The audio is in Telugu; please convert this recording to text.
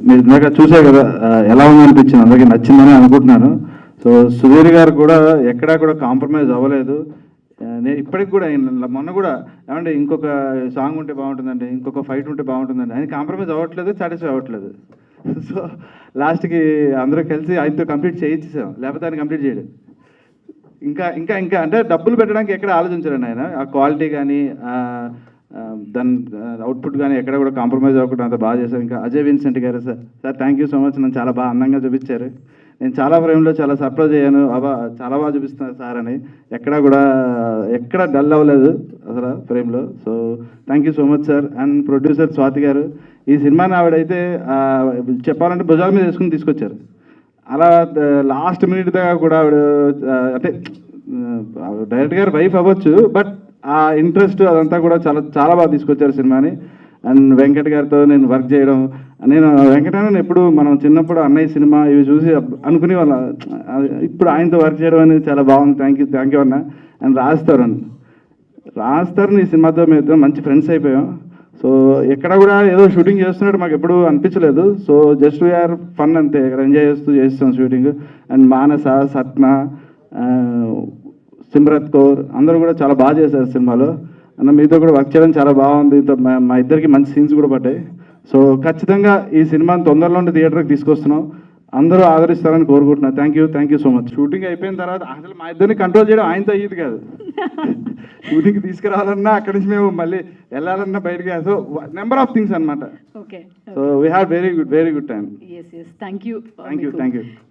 మీరు ఇందాక చూసే కదా ఎలా ఉందనిపించింది, అందరికీ నచ్చిందని అనుకుంటున్నాను. సో సుధీర్ గారు కూడా ఎక్కడా కూడా కాంప్రమైజ్ అవ్వలేదు. నేను ఇప్పటికి కూడా మొన్న కూడా ఏమంటే ఇంకొక సాంగ్ ఉంటే బాగుంటుందండి, ఇంకొక ఫైట్ ఉంటే బాగుంటుందండి, ఆయన కాంప్రమైజ్ అవ్వట్లేదు, సాటిస్ఫై అవ్వట్లేదు. సో లాస్ట్కి అందరూ కలిసి ఆయనతో కంప్లీట్ చేయించేసాం, లేకపోతే ఆయన కంప్లీట్ చేయడు. ఇంకా ఇంకా ఇంకా అంటే డబ్బులు పెట్టడానికి ఎక్కడ ఆలోచించారండి ఆయన. ఆ క్వాలిటీ కానీ దాని అవుట్పుట్ కానీ ఎక్కడ కూడా కాంప్రమైజ్ అవ్వకుండా అంత బాగా చేశారు. ఇంకా అజయ్ విన్సెంట్ గారు sir thank you so much, నన్ను చాలా బాగా అందంగా చూపించారు. నేను చాలా ఫ్రేమ్లో చాలా సర్ప్రైజ్ అయ్యాను, చాలా బాగా చూపిస్తున్నారు సార్ అని. ఎక్కడ డల్ అవ్వలేదు అసలు ఫ్రేమ్లో. So thank you so much sir. And producer Swathi గారు, ఈ సినిమాని ఆవిడైతే చెప్పాలంటే భుజాల మీద వేసుకుని తీసుకొచ్చారు. అలా లాస్ట్ మినిట్ దాకా కూడా ఆవిడ అంటే డైరెక్టర్ గారు వైఫ్ అవ్వచ్చు, బట్ ఆ ఇంట్రెస్ట్ అదంతా కూడా చాలా చాలా బాగా తీసుకొచ్చారు సినిమాని. అండ్ వెంకట్ గారితో నేను వర్క్ చేయడం, నేను వెంకటన్న ఎప్పుడు మనం చిన్నప్పుడు అన్నయ్య సినిమా ఇవి చూసి అనుకునే వాళ్ళ, ఇప్పుడు ఆయనతో వర్క్ చేయడం అనేది చాలా బాగుంది. థ్యాంక్ యూ అన్న. అండ్ రాజ్ తరుణ్ ఈ సినిమాతో మేము మంచి ఫ్రెండ్స్ అయిపోయాం. సో ఎక్కడ కూడా ఏదో షూటింగ్ చేస్తున్నట్టు మాకు ఎప్పుడు అనిపించలేదు. సో జస్ట్ వీఆర్ ఫన్ అంతే, ఇక్కడ ఎంజాయ్ చేస్తాం షూటింగ్. అండ్ మానస, సత్న, సిమ్రత్ కౌర్ అందరూ కూడా చాలా బాగా చేశారు సినిమాలో. అన్న మీతో కూడా వర్క్ చేయడం చాలా బాగుంది. మా ఇద్దరికి మంచి సీన్స్ కూడా పడ్డాయి. సో ఖచ్చితంగా ఈ సినిమాని తొందరలోనే థియేటర్కి తీసుకొస్తున్నాం, అందరూ ఆదరిస్తారని కోరుకుంటున్నాను. Thank you so much. Shooting అయిపోయిన తర్వాత అసలు మా ఇద్దరిని కంట్రోల్ చేయడం ఆయనతో అయ్యేది కాదు. షూటింగ్కి తీసుకురావాలన్నా అక్కడి నుంచి మేము మళ్ళీ వెళ్ళాలన్నా బయటకి, సో నెంబర్ ఆఫ్ థింగ్స్ అనమాట. So we have very good time. Thank you.